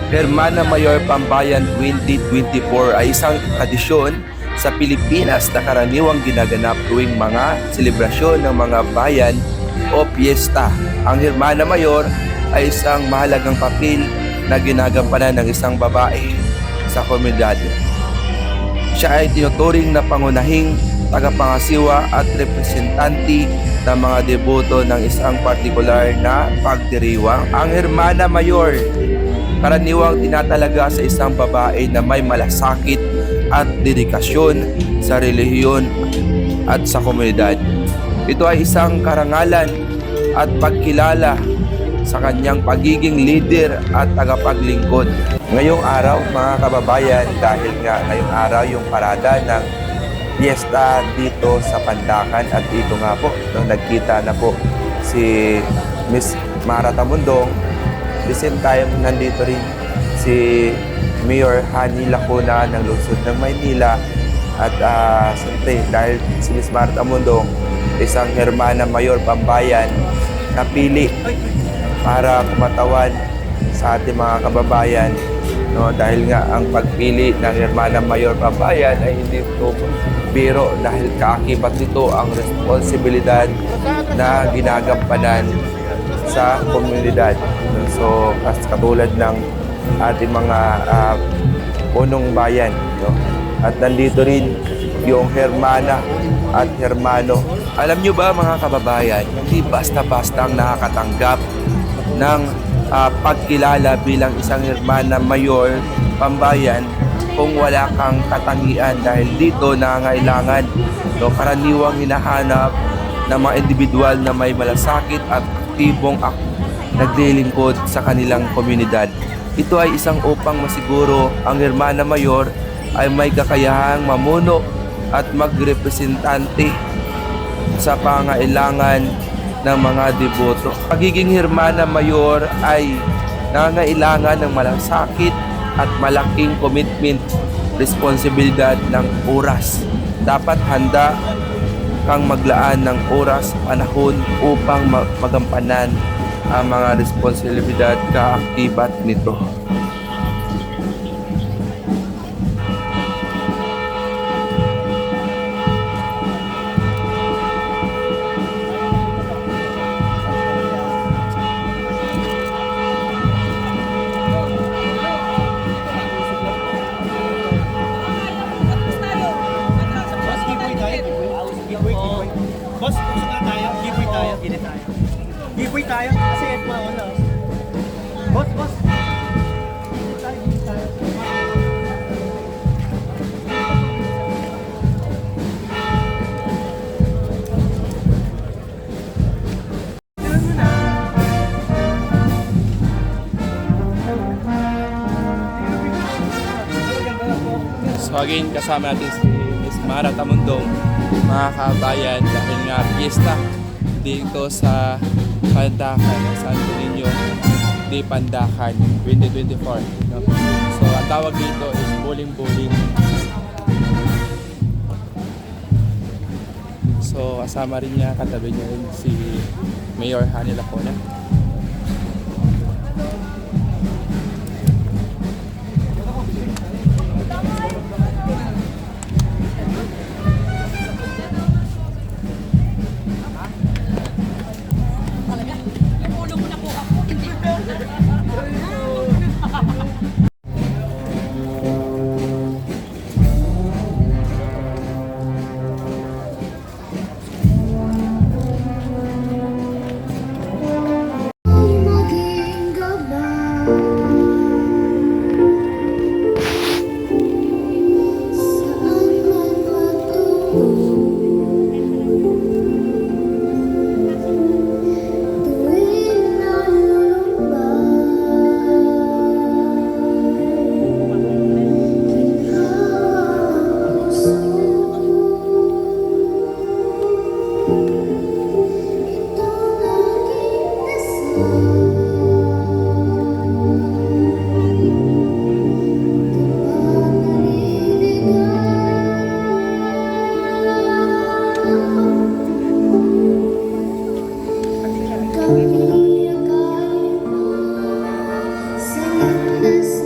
Hermana Mayor Pambayan 2024 ay isang tradisyon sa Pilipinas na karaniwang ginaganap tuwing mga selebrasyon ng mga bayan o piyesta. Ang Hermana Mayor ay isang mahalagang papel na ginagampanan ng isang babae sa komunidad. Siya ay tinuturing na pangunahing tagapangasiwa at representante ng mga deboto ng isang partikular na pagdiriwang. Ang Hermana Mayor, karaniwang tinatalaga sa isang babae na may malasakit at dedikasyon sa relihiyon at sa komunidad. Ito ay isang karangalan at pagkilala sa kanyang pagiging leader at tagapaglingkod. Ngayong araw mga kababayan, dahil nga ngayong araw yung parada ng piyesta dito sa Pandakan at dito nga po, nagkita na po si Miss Mara Tamundong. The same time, nandito rin si Mayor Hani Lacuna ng lungsod ng Maynila at siyempre dahil si Miss Mara Tamundong isang Hermana Mayor Pambayan napili para kumatawan sa ating mga kababayan, no, dahil nga ang pagpili ng Hermana Mayor Pambayan ay hindi ito biro dahil kaakibat nito ang responsibilidad na ginagampanan sa komunidad. So katulad ng ating mga punong bayan, no? At nandito rin yung Hermana at Hermano. Alam nyo ba mga kababayan, hindi basta-basta ang nakakatanggap ng pagkilala bilang isang Hermana Mayor Pambayan kung wala kang katangian, dahil dito nangangailangan, no, karaniwang hinahanap ng mga individual na may malasakit at aktibong naglilingkod sa kanilang komunidad. Ito ay isang upang masiguro ang Hermana Mayor ay may kakayahang mamuno at magrepresentante sa pangailangan ng mga deboto. Pagiging Hermana Mayor ay nangangailangan ng malasakit at malaking commitment, responsibilidad ng oras. Dapat handa kang maglaan ng oras, panahon upang magampanan ang mga responsibilidad kaakibat nito. Boss, usap na tayo. Giveaway tayo. Gini tayo. Giveaway tayo. Kasi ito mga wala. Boss. Giveaway tayo. So again, kasama natin si Miss Mara Tamundong, mga kabayan, dahil nga piyesta dito sa Pandakan ng Santo Niño de Pandakan 2024, no? So ang tawag dito is bowling. So kasama rin niya, katabi niya rin si Mayor Hani Lacuna. Kami ay sa landas